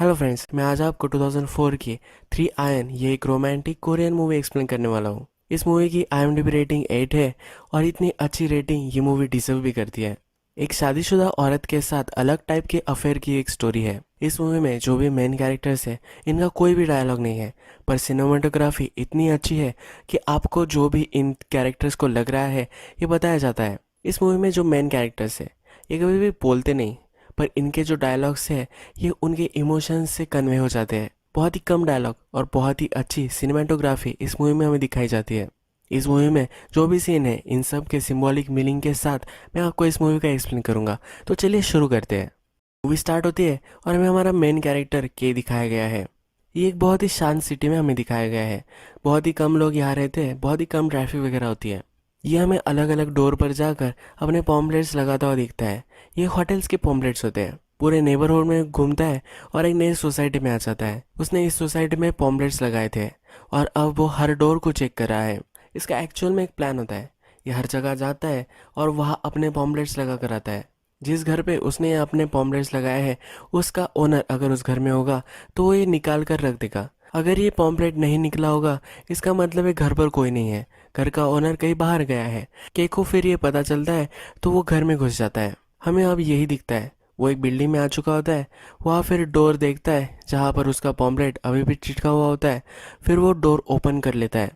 Hello friends, मैं आज आपको 2004 की थ्री आयन ये एक रोमांटिक कोरियन मूवी एक्सप्लेन करने वाला हूँ। इस मूवी की IMDb रेटिंग 8 है और इतनी अच्छी रेटिंग ये मूवी डिजर्व भी करती है। एक शादीशुदा औरत के साथ अलग टाइप के अफेयर की एक स्टोरी है। इस मूवी में जो भी मेन कैरेक्टर्स है इनका कोई भी डायलॉग नहीं है, पर सिनेमाटोग्राफी इतनी अच्छी है कि आपको जो भी इन कैरेक्टर्स को लग रहा है ये बताया जाता है। इस मूवी में जो मेन कैरेक्टर्स है ये कभी भी बोलते नहीं, पर इनके जो डायलॉग्स है ये उनके इमोशंस से कन्वे हो जाते हैं। बहुत ही कम डायलॉग और बहुत ही अच्छी सिनेमाटोग्राफी इस मूवी में हमें दिखाई जाती है। इस मूवी में जो भी सीन है इन सब के सिंबॉलिक मीनिंग के साथ मैं आपको इस मूवी का एक्सप्लेन करूंगा। तो चलिए शुरू करते हैं। मूवी स्टार्ट होती है और हमें हमारा मेन कैरेक्टर के दिखाया गया है। ये एक बहुत ही शांत सिटी में हमें दिखाया गया है। बहुत ही कम लोग यहाँ रहते हैं, बहुत ही कम ट्रैफिक वगैरह होती है। ये हमें अलग अलग डोर पर जाकर अपने पॉम्पलेट्स लगाता हुआ दिखता है। ये होटल्स के पॉम्पलेट्स होते हैं। पूरे नेबरहुड में घूमता है और एक नई सोसाइटी में आ जाता है। उसने इस सोसाइटी में पॉम्पलेट्स लगाए थे और अब वो हर डोर को चेक कर रहा है। इसका एक्चुअल में एक प्लान होता है। ये हर जगह जाता है और वहाँ अपने पॉम्पलेट्स लगा कर आता है। जिस घर पे उसने ये अपने पॉम्पलेट्स लगाए हैं उसका ओनर अगर उस घर में होगा तो वो ये निकाल कर रख देगा। अगर ये पॉम्पलेट नहीं निकला होगा इसका मतलब है घर पर कोई नहीं है, घर का ओनर कहीं बाहर गया है। केक को फिर ये पता चलता है तो वो घर में घुस जाता है। हमें अब यही दिखता है, वो एक बिल्डिंग में आ चुका होता है। वहाँ फिर डोर देखता है जहाँ पर उसका पॉम्पलेट अभी भी चिटका हुआ होता है। फिर वो डोर ओपन कर लेता है।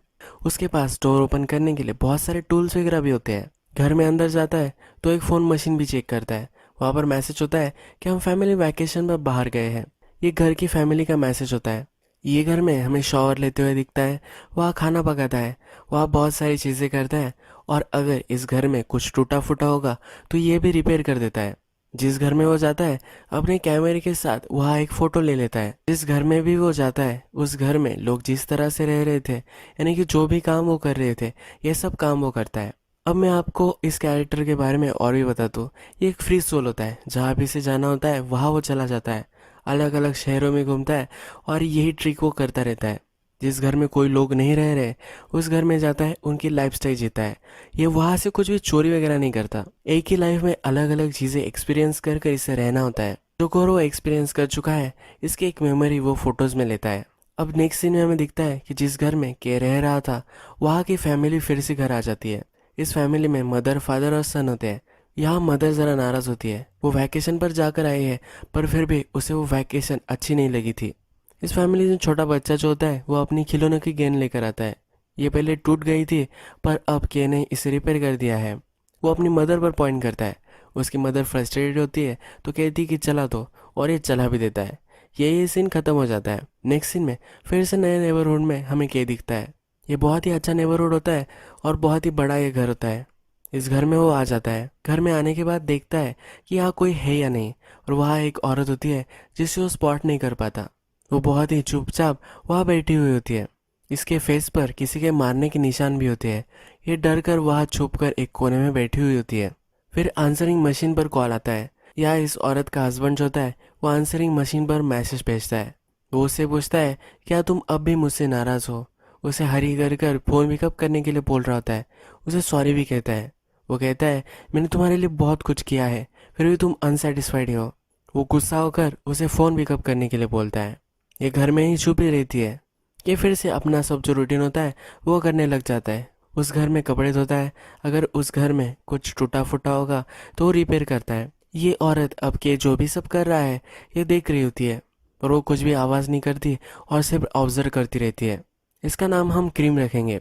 उसके पास डोर ओपन करने के लिए बहुत सारे टूल्स वगैरह भी होते हैं। घर में अंदर जाता है तो एक फ़ोन मशीन भी चेक करता है। वहाँ पर मैसेज होता है कि हम फैमिली वैकेशन पर बाहर गए हैं। ये घर की फैमिली का मैसेज होता है। ये घर में हमें शॉवर लेते हुए दिखता है। वहाँ खाना पकाता है, वहाँ बहुत सारी चीज़ें करता है और अगर इस घर में कुछ टूटा फूटा होगा तो ये भी रिपेयर कर देता है। जिस घर में वो जाता है अपने कैमरे के साथ वहाँ एक फ़ोटो ले लेता है। जिस घर में भी वो जाता है उस घर में लोग जिस तरह से रह रहे थे, यानी कि जो भी काम वो कर रहे थे ये सब काम वो करता है। अब मैं आपको इस कैरेक्टर के बारे में और भी बता दूँ। ये एक फ्री सोल होता है, जहाँ भी से जाना होता है वहाँ वो चला जाता है। अलग अलग शहरों में घूमता है और यही ट्रिक वो करता रहता है। जिस घर में कोई लोग नहीं रह रहे उस घर में जाता है, उनकी लाइफस्टाइल जीता है। ये वहाँ से कुछ भी चोरी वगैरह नहीं करता। एक ही लाइफ में अलग अलग चीज़ें एक्सपीरियंस कर कर इसे रहना होता है। जो कोर वो एक्सपीरियंस कर चुका है इसकी एक मेमोरी वो फोटोज़ में लेता है। अब नेक्स्ट सीन में हमें दिखता है कि जिस घर में के रह रहा था वहाँ की फैमिली फिर से घर आ जाती है। इस फैमिली में मदर, फादर और सन होते हैं। यहाँ मदर ज़रा नाराज़ होती है। वो वैकेशन पर जाकर आई है पर फिर भी उसे वो वैकेशन अच्छी नहीं लगी थी। इस फैमिली में छोटा बच्चा जो होता है वो अपनी खिलौनों की गेंद लेकर आता है। ये पहले टूट गई थी पर अब के ने इसे रिपेयर कर दिया है। वो अपनी मदर पर पॉइंट करता है। उसकी मदर फ्रस्ट्रेटेड होती है तो कहती है कि चला दो, और ये चला भी देता है। ये सीन खत्म हो जाता है। नेक्स्ट सीन में फिर से नए नेबरहुड में हमें के दिखता है। ये बहुत ही अच्छा नेबरहुड होता है और बहुत ही बड़ा ये घर होता है। इस घर में वो आ जाता है। घर में आने के बाद देखता है कि यहाँ कोई है या नहीं, और वहाँ एक औरत होती है जिसे वो स्पॉट नहीं कर पाता। वो बहुत ही चुपचाप वहाँ बैठी हुई होती है। इसके फेस पर किसी के मारने के निशान भी होते हैं। ये डर कर वहाँ छुप कर एक कोने में बैठी हुई होती है। फिर आंसरिंग मशीन पर कॉल आता है। या इस औरत का हस्बैंड जो होता है वो आंसरिंग मशीन पर मैसेज भेजता है। वो उससे पूछता है क्या तुम अब भी मुझसे नाराज़ हो। उसे हरी कर कर फ़ोन पिकअप करने के लिए बोल रहा होता है। उसे सॉरी भी कहता है। वो कहता है मैंने तुम्हारे लिए बहुत कुछ किया है फिर भी तुम अनसेटिस्फाइड हो। वो गुस्सा होकर उसे फ़ोन पिकअप करने के लिए बोलता है। ये घर में ही छुपी रहती है। ये फिर से अपना सब जो रूटीन होता है वो करने लग जाता है। उस घर में कपड़े धोता है। अगर उस घर में कुछ टूटा फूटा होगा तो वो रिपेयर करता है। ये औरत अब के जो भी सब कर रहा है ये देख रही होती है, पर वो कुछ भी आवाज़ नहीं करती और सिर्फ ऑब्जर्व करती रहती है। इसका नाम हम क्रीम रखेंगे।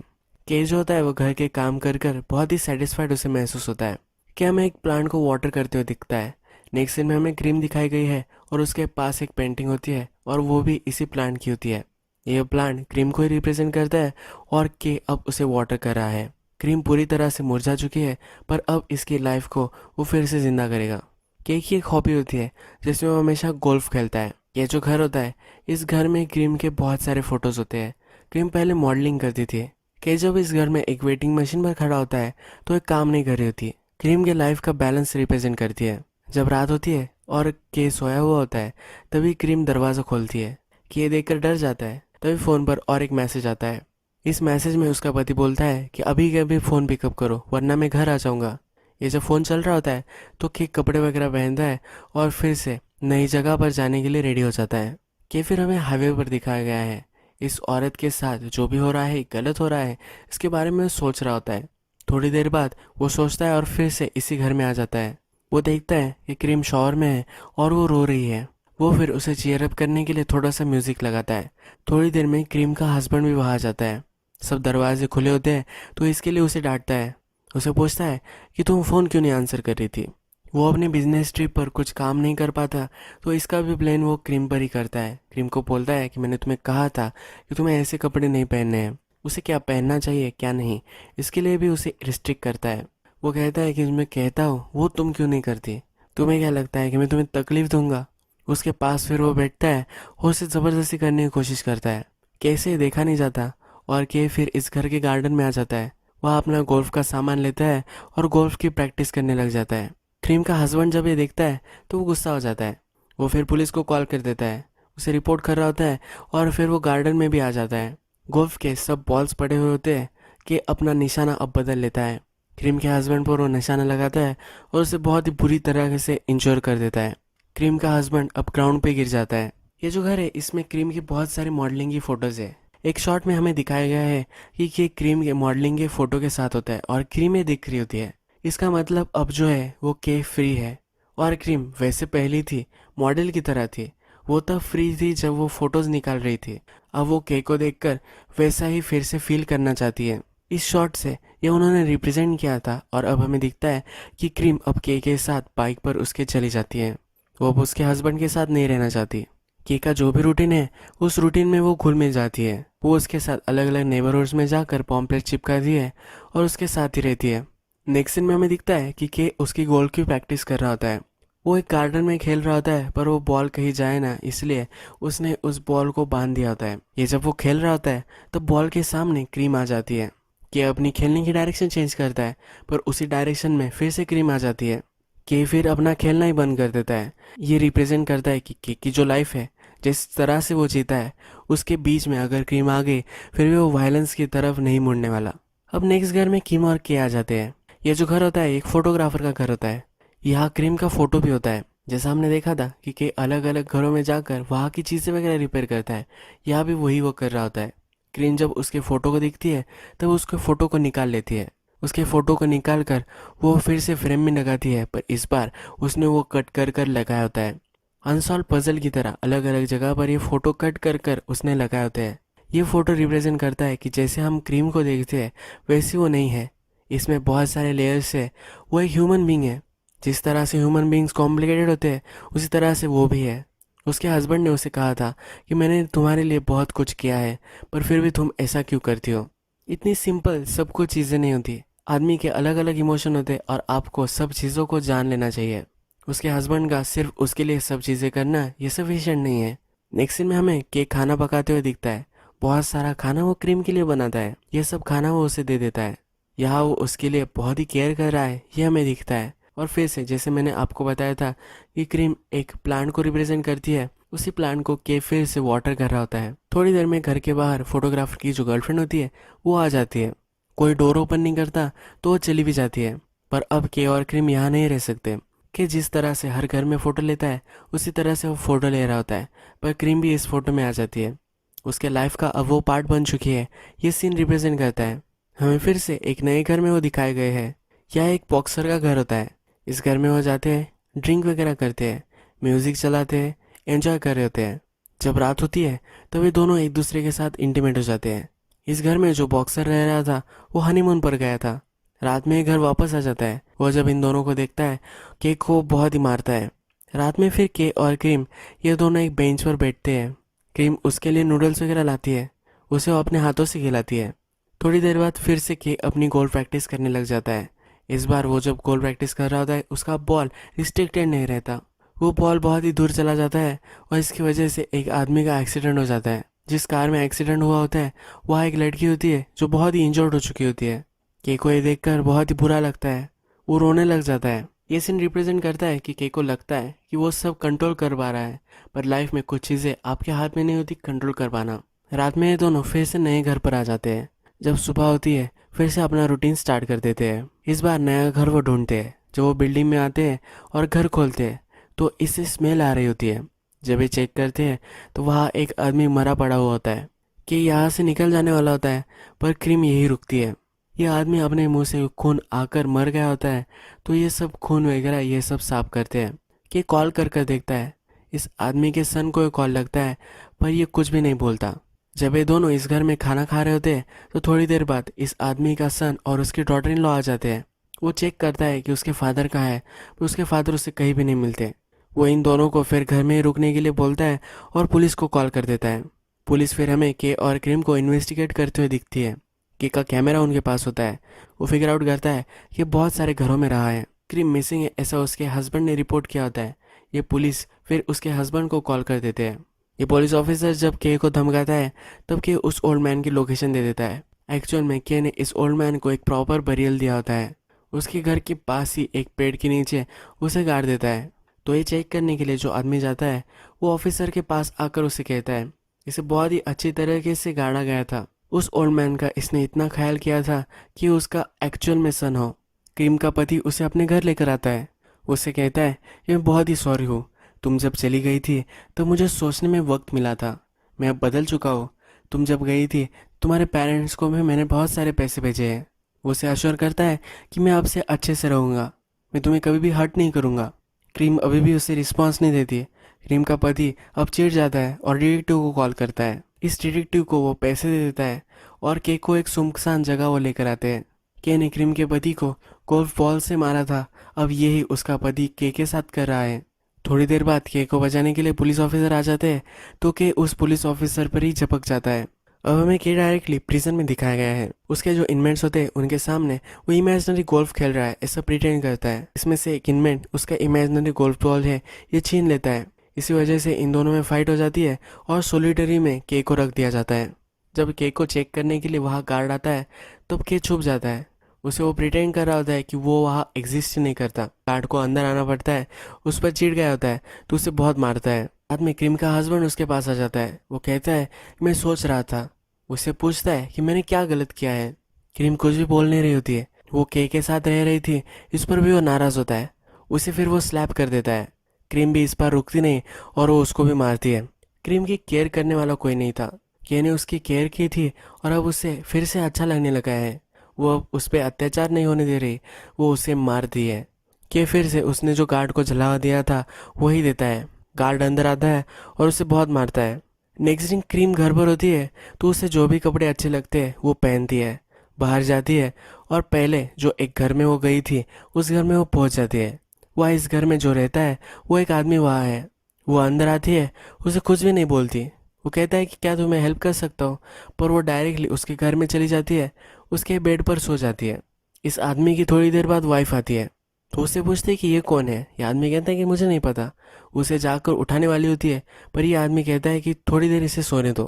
के जो होता है वो घर के काम कर कर बहुत ही सेटिस्फाइड उसे महसूस होता है कि हमें एक प्लांट को वाटर करते हुए दिखता है। नेक्स्ट सीन में हमें क्रीम दिखाई गई है और उसके पास एक पेंटिंग होती है और वो भी इसी प्लांट की होती है। ये प्लांट क्रीम को ही रिप्रेजेंट करता है और के अब उसे वाटर कर रहा है। क्रीम पूरी तरह से मुरझा चुकी है पर अब इसकी लाइफ को वो फिर से जिंदा करेगा। के की एक हॉबी होती है जिसमें वो हमेशा गोल्फ खेलता है। ये जो घर होता है इस घर में क्रीम के बहुत सारे फोटोज होते हैं। क्रीम पहले मॉडलिंग करती थी। के जब इस घर में एक वेटिंग मशीन पर खड़ा होता है तो एक काम नहीं कर रही होती। क्रीम के लाइफ का बैलेंस रिप्रेजेंट करती है। जब रात होती है और के सोया हुआ होता है तभी क्रीम दरवाज़ा खोलती है। कि ये देखकर डर जाता है। तभी फ़ोन पर और एक मैसेज आता है। इस मैसेज में उसका पति बोलता है कि अभी के अभी फ़ोन पिकअप करो वरना मैं घर आ जाऊँगा। ये जब फ़ोन चल रहा होता है तो के कपड़े वगैरह पहनता है और फिर से नई जगह पर जाने के लिए रेडी हो जाता है। कि फिर हमें हाईवे पर दिखाया गया है। इस औरत के साथ जो भी हो रहा है गलत हो रहा है, इसके बारे में सोच रहा होता है। थोड़ी देर बाद वो सोचता है और फिर से इसी घर में आ जाता है। वो देखता है कि क्रीम शॉवर में है और वो रो रही है। वो फिर उसे चीयर अप करने के लिए थोड़ा सा म्यूजिक लगाता है। थोड़ी देर में क्रीम का हस्बैंड भी वहाँ आ जाता है। सब दरवाजे खुले होते हैं तो इसके लिए उसे डांटता है। उसे पूछता है कि तुम फ़ोन क्यों नहीं आंसर कर रही थी। वो अपने बिजनेस ट्रिप पर कुछ काम नहीं कर पाता तो इसका भी ब्लेम वो क्रीम पर ही करता है। क्रीम को बोलता है कि मैंने तुम्हें कहा था कि तुम्हें ऐसे कपड़े नहीं पहनने हैं। उसे क्या पहनना चाहिए क्या नहीं, इसके लिए भी उसे रिस्ट्रिक्ट करता है। वो कहता है कि मैं कहता हूँ वो तुम क्यों नहीं करती, तुम्हें क्या लगता है कि मैं तुम्हें तकलीफ दूंगा। उसके पास फिर वो बैठता है और उसे ज़बरदस्ती करने की कोशिश करता है। कैसे देखा नहीं जाता और के फिर इस घर के गार्डन में आ जाता है। वह अपना गोल्फ का सामान लेता है और गोल्फ की प्रैक्टिस करने लग जाता है। क्रीम का हस्बैंड जब ये देखता है तो वो गुस्सा हो जाता है। वो फिर पुलिस को कॉल कर देता है, उसे रिपोर्ट कर रहा होता है और फिर वो गार्डन में भी आ जाता है। गोल्फ के सब बॉल्स पड़े हुए होते हैं कि अपना निशाना अब बदल लेता है। क्रीम के हस्बैंड पर वो निशाना लगाता है और उसे बहुत ही बुरी तरह से इंश्योर कर देता है। क्रीम का हस्बैंड अब ग्राउंड पे गिर जाता है। ये जो घर है इसमें क्रीम की बहुत सारी मॉडलिंग की फोटोज है। एक शॉट में हमें दिखाया गया है कि ये क्रीम के मॉडलिंग के फोटो के साथ होता है और क्रीमें दिख रही होती है। इसका मतलब अब जो है वो के फ्री है। और क्रीम वैसे पहली थी, मॉडल की तरह थी। वो तब फ्री थी जब वो फोटोज निकाल रही थी। अब वो के को देखकर वैसा ही फिर से फील करना चाहती है। इस शॉट से ये उन्होंने रिप्रेजेंट किया था और अब हमें दिखता है कि क्रीम अब के साथ बाइक पर उसके चली जाती है। वो अब उसके हस्बैंड के साथ नहीं रहना चाहती। के का जो भी रूटीन है उस रूटीन में वो घुल मिल जाती है। वो उसके साथ अलग अलग नेबरहुड्स में जाकर पॉम्पलेट चिपका दी है और उसके साथ ही रहती है। नेक्स्ट सीन में हमें दिखता है कि के उसकी गोल की प्रैक्टिस कर रहा होता है। वो एक गार्डन में खेल रहा होता है पर वो बॉल कहीं जाए ना इसलिए उसने उस बॉल को बांध दिया होता है। ये जब वो खेल रहा होता है तब बॉल के सामने क्रीम आ जाती है। के अपनी खेलने की डायरेक्शन चेंज करता है पर उसी डायरेक्शन में फिर से क्रीम आ जाती है। के फिर अपना खेलना ही बंद कर देता है। ये रिप्रेजेंट करता है कि के की जो लाइफ है जिस तरह से वो जीता है उसके बीच में अगर क्रीम आ गई फिर भी वो वायलेंस की तरफ नहीं मुड़ने वाला। अब नेक्स्ट घर में किम और के आ जाते हैं। ये जो घर होता है एक फोटोग्राफर का घर होता है। यहाँ क्रीम का फोटो भी होता है। जैसा हमने देखा था कि के अलग अलग घरों में जाकर वहाँ की चीज़ें वगैरह रिपेयर करता है, यहाँ भी वही वो कर रहा होता है। क्रीम जब उसके फ़ोटो को दिखती है तब उसके फ़ोटो को निकाल लेती है। उसके फ़ोटो को निकाल कर वो फिर से फ्रेम में लगाती है पर इस बार उसने वो कट कर कर लगाया होता है। अनसॉल्व पजल की तरह अलग अलग जगह पर ये फ़ोटो कट कर कर उसने लगाए होते हैं। ये फ़ोटो रिप्रेजेंट करता है कि जैसे हम क्रीम को देखते हैं वैसी वो नहीं है। इसमें बहुत सारे लेयर्स है। वो एक ह्यूमन बींग है। जिस तरह से ह्यूमन बींग्स कॉम्प्लिकेटेड होते हैं उसी तरह से वो भी है। उसके हस्बैंड ने उसे कहा था कि मैंने तुम्हारे लिए बहुत कुछ किया है पर फिर भी तुम ऐसा क्यों करती हो। इतनी सिंपल सब कुछ चीज़ें नहीं होती। आदमी के अलग अलग इमोशन होते हैं और आपको सब चीज़ों को जान लेना चाहिए। उसके हस्बैंड का सिर्फ उसके लिए सब चीज़ें करना ये सफिशिएंट नहीं है। नेक्स्ट सीन में हमें केक खाना पकाते हुए दिखता है। बहुत सारा खाना वो क्रीम के लिए बनाता है। ये सब खाना वो उसे दे देता है। यहाँ वो उसके लिए बहुत ही केयर कर रहा है ये हमें दिखता है। और फिर से जैसे मैंने आपको बताया था कि क्रीम एक प्लांट को रिप्रेजेंट करती है, उसी प्लांट को के फिर से वाटर कर रहा होता है। थोड़ी देर में घर के बाहर फोटोग्राफर की जो गर्लफ्रेंड होती है वो आ जाती है। कोई डोर ओपन नहीं करता तो वो चली भी जाती है। पर अब के और क्रीम यहाँ नहीं रह सकते। कि जिस तरह से हर घर में फ़ोटो लेता है उसी तरह से वो फ़ोटो ले रहा होता है पर क्रीम भी इस फोटो में आ जाती है। उसके लाइफ का अब वो पार्ट बन चुकी है। ये सीन रिप्रेजेंट करता है हमें फिर से एक नए घर में वो दिखाए गए हैं। यह एक बॉक्सर का घर होता है। इस घर में वो जाते हैं, ड्रिंक वगैरह करते हैं, म्यूज़िक चलाते हैं, एंजॉय कर रहे होते हैं। जब रात होती है तो वे दोनों एक दूसरे के साथ इंटीमेट हो जाते हैं। इस घर में जो बॉक्सर रह रहा था वो हनीमून पर गया था। रात में ये घर वापस आ जाता है। वो जब इन दोनों को देखता है केक को बहुत ही मारता है। रात में फिर के और क्रीम ये दोनों एक बेंच पर बैठते हैं। क्रीम उसके लिए नूडल्स वगैरह लाती है, उसे वो अपने हाथों से खिलाती है। थोड़ी देर बाद फिर से के अपनी गोल प्रैक्टिस करने लग जाता है। इस बार वो जब गोल प्रैक्टिस कर रहा होता है उसका बॉल रिस्ट्रिक्टेड नहीं रहता। वो बॉल बहुत ही दूर चला जाता है और इसकी वजह से एक आदमी का एक्सीडेंट हो जाता है। जिस कार में एक्सीडेंट हुआ होता है वहाँ एक लड़की होती है जो बहुत ही इंजर्ड हो चुकी होती है। के को ये देखकर बहुत ही बुरा लगता है, वो रोने लग जाता है। ये सीन रिप्रेजेंट करता है कि के को लगता है कि वो सब कंट्रोल कर पा रहा है पर लाइफ में कुछ चीज़ें आपके हाथ में नहीं होती कंट्रोल कर पाना। रात में ये दोनों फिर से नए घर पर आ जाते हैं। जब सुबह होती है फिर से अपना रूटीन स्टार्ट कर देते हैं। इस बार नया घर वो ढूंढते हैं। जब वो बिल्डिंग में आते हैं और घर खोलते हैं तो इससे स्मेल आ रही होती है। जब ये चेक करते हैं तो वहाँ एक आदमी मरा पड़ा हुआ होता है कि यहाँ से निकल जाने वाला होता है, पर क्रीम यही रुकती है। ये आदमी अपने मुंह से खून आकर मर गया होता है, तो ये सब खून वगैरह ये सब साफ करते हैं। कि कॉल कर कर देखता है, इस आदमी के सन को कॉल लगता है, पर ये कुछ भी नहीं बोलता। जब ये दोनों इस घर में खाना खा रहे होते हैं तो थोड़ी देर बाद इस आदमी का सन और उसके डॉटर इन लॉ आ जाते हैं। वो चेक करता है कि उसके फादर कहाँ है, पर उसके फादर उससे कहीं भी नहीं मिलते। वो इन दोनों को फिर घर में ही रुकने के लिए बोलता है और पुलिस को कॉल कर देता है। पुलिस फिर हमें के और क्रीम को इन्वेस्टिगेट करते हुए दिखती है। के का कैमरा उनके पास होता है। वो फिगर आउट करता है कि बहुत सारे घरों में रहा है, क्रीम मिसिंग है ऐसा उसके हस्बैंड ने रिपोर्ट किया होता है। ये पुलिस फिर उसके हस्बैंड को कॉल कर देते हैं। ये पुलिस ऑफिसर जब के को धमकाता है तब के उस ओल्ड मैन की लोकेशन दे देता है। एक्चुअल में के ने इस ओल्ड मैन को एक प्रॉपर बरियल दिया होता है। उसके घर के पास ही एक पेड़ के नीचे उसे गाड़ देता है। तो ये चेक करने के लिए जो आदमी जाता है वो ऑफिसर के पास आकर उसे कहता है इसे बहुत ही अच्छी तरीके से गाड़ा गया था। उस ओल्ड मैन का इसने इतना ख्याल किया था कि उसका एक्चुअल में सन हो। क्रीम का पति उसे अपने घर लेकर आता है। उसे कहता है कि मैं बहुत ही सॉरी हूँ, तुम जब चली गई थी तो मुझे सोचने में वक्त मिला था। मैं अब बदल चुका हूँ। तुम जब गई थी तुम्हारे पेरेंट्स को भी मैंने बहुत सारे पैसे भेजे हैं। वो उसे अश्योर करता है कि मैं आपसे अच्छे से रहूँगा, मैं तुम्हें कभी भी हर्ट नहीं करूँगा। क्रीम अभी भी उसे रिस्पॉन्स नहीं देती है। क्रीम का पति अब चिढ़ जाता है और डिटेक्टिव को कॉल करता है। इस डिटेक्टिव को वो पैसे दे देता है और के को एक सुनसान जगह वो लेकर आते हैं। के ने क्रीम के पति को गोल्फ बॉल से मारा था, अब यही उसका पति के साथ कर रहा है। थोड़ी देर बाद के को बचाने के लिए पुलिस ऑफिसर आ जाते हैं तो के उस पुलिस ऑफिसर पर ही झपक जाता है। अब हमें के डायरेक्टली प्रिजन में दिखाया गया है। उसके जो इनमेट्स होते हैं उनके सामने वो इमेजिनरी गोल्फ खेल रहा है ऐसा प्रिटेंड करता है। इसमें से एक इनमेट उसका इमेजिनरी गोल्फ बॉल है ये छीन लेता है। इसी वजह से इन दोनों में फाइट हो जाती है और सोलिटरी में के को रख दिया जाता है। जब के को चेक करने के लिए वहाँ गार्ड आता है तब के छुप जाता है। उसे वो प्रिटेंड कर रहा होता है कि वो वहाँ एग्जिस्ट नहीं करता। गार्ड को अंदर आना पड़ता है, उस पर चिढ़ गया होता है तो उसे बहुत मारता है। बाद में क्रीम का हस्बैंड उसके पास आ जाता है। वो कहता है मैं सोच रहा था। उससे पूछता है कि मैंने क्या गलत किया है। क्रीम कुछ भी बोल नहीं रही होती है। वो के साथ रह रही थी, इस पर भी वो नाराज होता है। उसे फिर वो स्लैप कर देता है। क्रीम भी इस पर रुकती नहीं और वो उसको भी मारती है। क्रीम की केयर करने वाला कोई नहीं था। के ने उसकी केयर की थी और अब उसे फिर से अच्छा लगने लगा है। वो अब उस पर अत्याचार नहीं होने दे रही, वो उसे मारती है। कि फिर से उसने जो गार्ड को जला दिया था वही देता है। गार्ड अंदर आता है और उसे बहुत मारता है। नेक्स्ट दिन क्रीम घर पर होती है तो उसे जो भी कपड़े अच्छे लगते हैं वो पहनती है, बाहर जाती है और पहले जो एक घर में वो गई थी उस घर में वो पहुंच जाती है। वह इस घर में जो रहता है वो एक आदमी वहाँ है। वो अंदर आती है, उसे कुछ भी नहीं बोलती। वो कहता है कि क्या तुम्हें हेल्प कर सकता हूँ, पर वो डायरेक्टली उसके घर में चली जाती है, उसके बेड पर सो जाती है। इस आदमी की थोड़ी देर बाद वाइफ आती है तो उससे पूछते है कि ये कौन है। ये आदमी कहता है कि मुझे नहीं पता। उसे जाकर उठाने वाली होती है पर ये आदमी कहता है कि थोड़ी देर इसे सोने दो।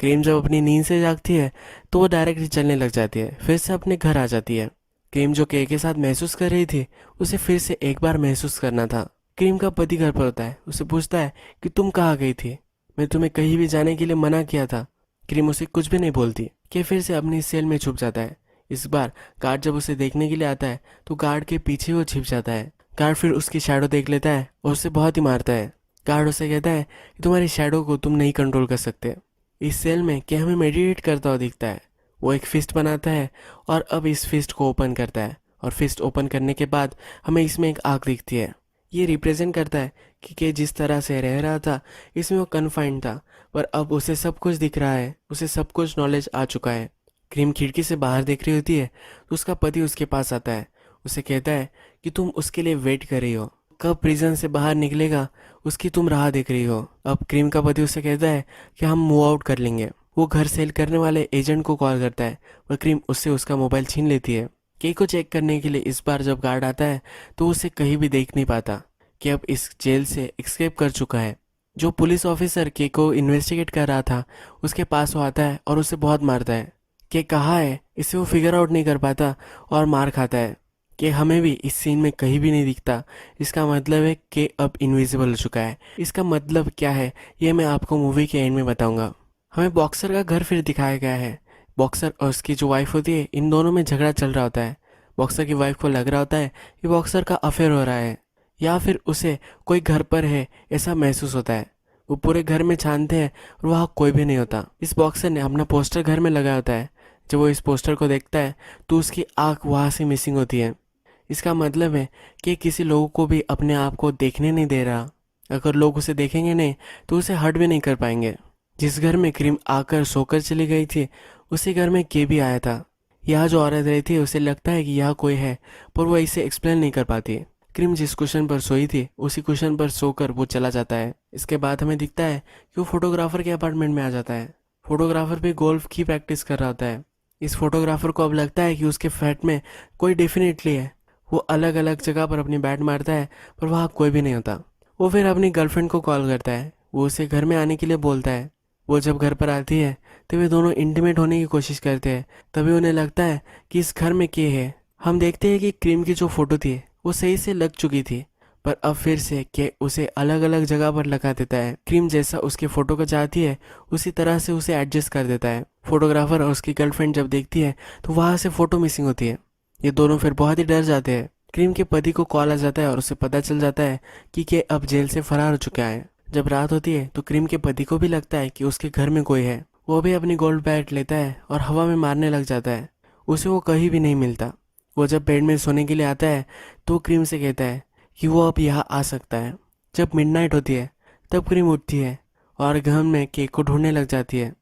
क्रीम जब अपनी नींद से जागती है तो वो डायरेक्टली चलने लग जाती है, फिर से अपने घर आ जाती है। क्रीम जो के साथ महसूस कर रही थी उसे फिर से एक बार महसूस करना था। क्रीम का पति घर पर होता है, उसे पूछता है कि तुम कहाँ गई थी, मैं तुम्हें कहीं भी जाने के लिए मना किया था। क्रीम उसे कुछ भी नहीं बोलती। के फिर से अपनी सेल में छुप जाता है। इस बार गार्ड जब उसे देखने के लिए आता है तो गार्ड के पीछे वो छिप जाता है। गार्ड फिर उसकी शैडो देख लेता है और उसे बहुत ही मारता है। गार्ड उसे कहता है कि तुम्हारी शैडो को तुम नहीं कंट्रोल कर सकते। इस सेल में क्या हमें मेडिटेट करता हुआ दिखता है। वो एक फिस्ट बनाता है और अब इस फिस्ट को ओपन करता है और फिस्ट ओपन करने के बाद हमें इसमें एक आग दिखती है। ये रिप्रेजेंट करता है कि के जिस तरह से रह रहा था इसमें वो कन्फाइंड था, पर अब उसे सब कुछ दिख रहा है, उसे सब कुछ नॉलेज आ चुका है। क्रीम खिड़की से बाहर देख रही होती है तो उसका पति उसके पास आता है। उसे कहता है कि तुम उसके लिए वेट कर रही हो, कब प्रिजन से बाहर निकलेगा उसकी तुम राह देख रही हो। अब क्रीम का पति उसे कहता है कि हम मूव आउट कर लेंगे। वो घर सेल करने वाले एजेंट को कॉल करता है और क्रीम उससे उसका मोबाइल छीन लेती है। के को चेक करने के लिए इस बार जब गार्ड आता है तो उसे कहीं भी देख नहीं पाता कि अब इस जेल से एस्केप कर चुका है। जो पुलिस ऑफिसर के को इन्वेस्टिगेट कर रहा था उसके पास वो आता है और उसे बहुत मारता है। कि कहाँ है इसे वो फिगर आउट नहीं कर पाता और मार खाता है। कि हमें भी इस सीन में कहीं भी नहीं दिखता। इसका मतलब है कि अब इनविजिबल हो चुका है। इसका मतलब क्या है ये मैं आपको मूवी के एंड में बताऊंगा। हमें बॉक्सर का घर फिर दिखाया गया है। बॉक्सर और उसकी जो वाइफ होती है इन दोनों में झगड़ा चल रहा होता है। बॉक्सर की वाइफ को लग रहा होता है कि बॉक्सर का अफेयर हो रहा है या फिर उसे कोई घर पर है ऐसा महसूस होता है। वो पूरे घर में छानते हैं और वहाँ कोई भी नहीं होता। इस बॉक्सर ने अपना पोस्टर घर में लगाया होता है। जब वो इस पोस्टर को देखता है तो उसकी आँख वहाँ से मिसिंग होती है। इसका मतलब है कि किसी लोगों को भी अपने आप को देखने नहीं दे रहा। अगर लोग उसे देखेंगे नहीं तो उसे हर्ट भी नहीं कर पाएंगे। जिस घर में क्रीम आकर सोकर चली गई थी उसी घर में के भी आया था। यहाँ जो औरत रही थी उसे लगता है कि यहाँ कोई है, पर वो इसे एक्सप्लेन नहीं कर पाती। क्रीम जिस कुशन पर सोई थी उसी कुशन पर सोकर वो चला जाता है। इसके बाद हमें दिखता है कि वो फोटोग्राफर के अपार्टमेंट में आ जाता है। फोटोग्राफर भी गोल्फ की प्रैक्टिस कर रहा होता है। इस फोटोग्राफर को अब लगता है कि उसके फ्लैट में कोई डेफिनेटली है। वो अलग अलग जगह पर अपनी बैट मारता है पर वहाँ कोई भी नहीं होता। वो फिर अपनी गर्लफ्रेंड को कॉल करता है। वो उसे घर में आने के लिए बोलता है। वो जब घर पर आती है तो वे दोनों इंटीमेट होने की कोशिश करते हैं। तभी उन्हें लगता है कि इस घर में के है। हम देखते हैं कि क्रीम की जो फोटो थी वो सही से लग चुकी थी, पर अब फिर से के उसे अलग अलग जगह पर लगा देता है। क्रीम जैसा उसके फोटो को चाहती है उसी तरह से उसे एडजस्ट कर देता है। फोटोग्राफर और उसकी गर्लफ्रेंड जब देखती है तो वहाँ से फोटो मिसिंग होती है। ये दोनों फिर बहुत ही डर जाते हैं। क्रीम के पति को कॉल आ जाता है और उसे पता चल जाता है कि के अब जेल से फरार हो चुका है। जब रात होती है तो क्रीम के पति को भी लगता है कि उसके घर में कोई है। वो भी अपनी गोल्ड बैट लेता है और हवा में मारने लग जाता है। उसे वो कहीं भी नहीं मिलता। वो जब बेड में सोने के लिए आता है तो क्रीम से कहता है कि वो अब यहाँ आ सकता है। जब मिडनाइट होती है तब क्रीम उठती है और गहन में केक को ढूंढने लग जाती है।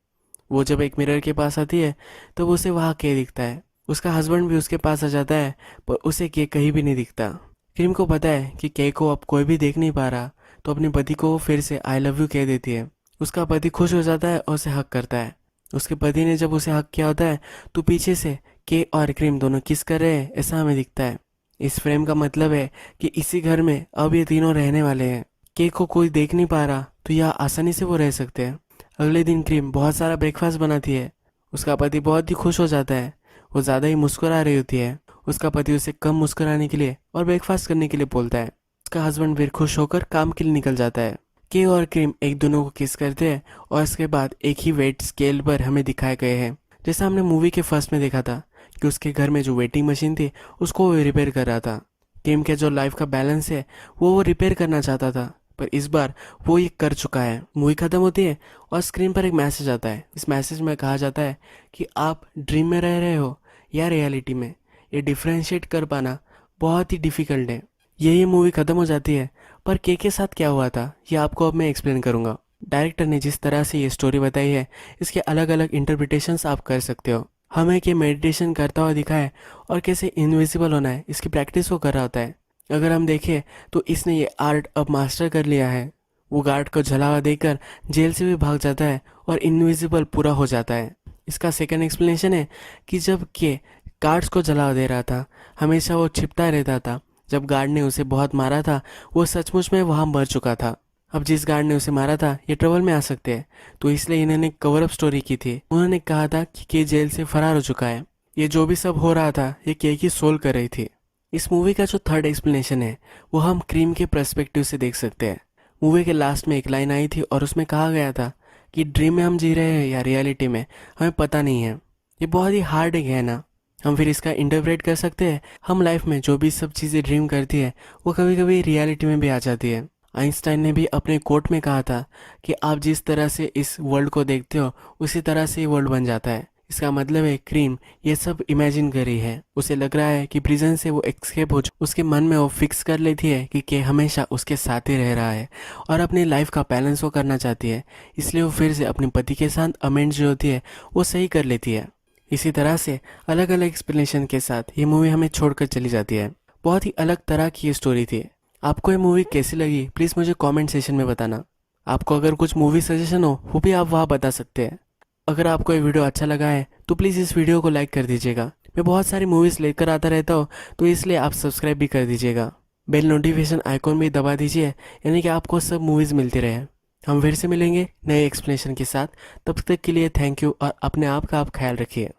वो जब एक मिरर के पास आती है तब उसे वहाँ के दिखता है। उसका हस्बैंड भी उसके पास आ जाता है पर उसे के कहीं भी नहीं दिखता। क्रीम को पता है कि के को अब कोई भी देख नहीं पा रहा, तो अपने पति को वो फिर से आई लव यू कह देती है। उसका पति खुश हो जाता है और उसे हक करता है। उसके पति ने जब उसे हक किया होता है तो पीछे से के और क्रीम दोनों किस कर रहे हैं ऐसा हमें दिखता है। इस फ्रेम का मतलब है कि इसी घर में अब ये तीनों रहने वाले हैं। के को कोई देख नहीं पा रहा तो यह आसानी से वो रह सकते हैं। अगले दिन क्रीम बहुत सारा ब्रेकफास्ट बनाती है। उसका पति बहुत ही खुश हो जाता है। वो ज़्यादा ही मुस्कुरा रही होती है। उसका पति उसे कम मुस्कुराने के लिए और ब्रेकफास्ट करने के लिए बोलता है। उसका हस्बैंड फिर खुश होकर काम के लिए निकल जाता है। के और क्रीम एक दोनों को किस करते हैं और इसके बाद एक ही वेट स्केल पर हमें दिखाए गए हैं। जैसा हमने मूवी के फर्स्ट में देखा था कि उसके घर में जो वेटिंग मशीन थी उसको वो रिपेयर कर रहा था। क्रीम के जो लाइफ का बैलेंस है वो रिपेयर करना चाहता था, पर इस बार वो ये कर चुका है। मूवी खत्म होती है और स्क्रीन पर एक मैसेज आता है। इस मैसेज में कहा जाता है कि आप ड्रीम में रह रहे हो या रियलिटी में, ये डिफ्रेंशिएट कर पाना बहुत ही डिफ़िकल्ट है। यही मूवी ख़त्म हो जाती है, पर के साथ क्या हुआ था ये आपको अब मैं एक्सप्लेन करूँगा। डायरेक्टर ने जिस तरह से ये स्टोरी बताई है इसके अलग अलग इंटरप्रिटेशंस आप कर सकते हो। हमें कि मेडिटेशन करता हुआ दिखा है और कैसे इनविजिबल होना है इसकी प्रैक्टिस वो कर रहा होता है। अगर हम देखें तो इसने ये आर्ट अब मास्टर कर लिया है। वो गार्ड को जला हुआ देखकर जेल से भी भाग जाता है और इनविजिबल पूरा हो जाता है। इसका सेकंड एक्सप्लेनेशन है कि जब के गार्ड्स को जला दे रहा था हमेशा वो छिपता रहता था। जब गार्ड ने उसे बहुत मारा था वो सचमुच में वहाँ मर चुका था। अब जिस गार्ड ने उसे मारा था ये ट्रबल में आ सकते हैं, तो इसलिए इन्होंने कवर अप स्टोरी की थी। उन्होंने कहा था कि के जेल से फरार हो चुका है। ये जो भी सब हो रहा था ये के की सोल कर रही थी। इस मूवी का जो थर्ड एक्सप्लेनेशन है वो हम क्रीम के पर्सपेक्टिव से देख सकते हैं। मूवी के लास्ट में एक लाइन आई थी और उसमें कहा गया था कि ड्रीम में हम जी रहे हैं या रियलिटी में हमें पता नहीं है। ये बहुत ही हार्ड है ना। हम फिर इसका इंटरप्रेट कर सकते हैं, हम लाइफ में जो भी सब चीज़ें ड्रीम करती है वो कभी कभी रियलिटी में भी आ जाती है। आइंस्टाइन ने भी अपने कोट में कहा था कि आप जिस तरह से इस वर्ल्ड को देखते हो उसी तरह से ये वर्ल्ड बन जाता है। इसका मतलब है क्रीम ये सब इमेजिन कर रही है। उसे लग रहा है कि प्रिजन से वो एस्केप हो उसके मन में वो फिक्स कर लेती है कि के हमेशा उसके साथ ही रह रहा है और अपनी लाइफ का बैलेंस वो करना चाहती है। इसलिए वो फिर से अपने पति के साथ अमेंड्स जो होती है वो सही कर लेती है। इसी तरह से अलग अलग एक्सप्लेनेशन के साथ ये मूवी हमें छोड़कर चली जाती है। बहुत ही अलग तरह की ये स्टोरी थी। आपको ये मूवी कैसी लगी प्लीज़ मुझे कमेंट सेशन में बताना। आपको अगर कुछ मूवी सजेशन हो वो भी आप वहाँ बता सकते हैं। अगर आपको ये वीडियो अच्छा लगा है तो प्लीज़ इस वीडियो को लाइक कर दीजिएगा। मैं बहुत सारी मूवीज़ लेकर आता रहता हूँ तो इसलिए आप सब्सक्राइब भी कर दीजिएगा। बेल नोटिफिकेशन आइकॉन भी दबा दीजिए, यानी कि आपको सब मूवीज़ मिलती रहे। हम फिर से मिलेंगे नए एक्सप्लेनेशन के साथ। तब तक के लिए थैंक यू और अपने आप का आप ख्याल रखिए।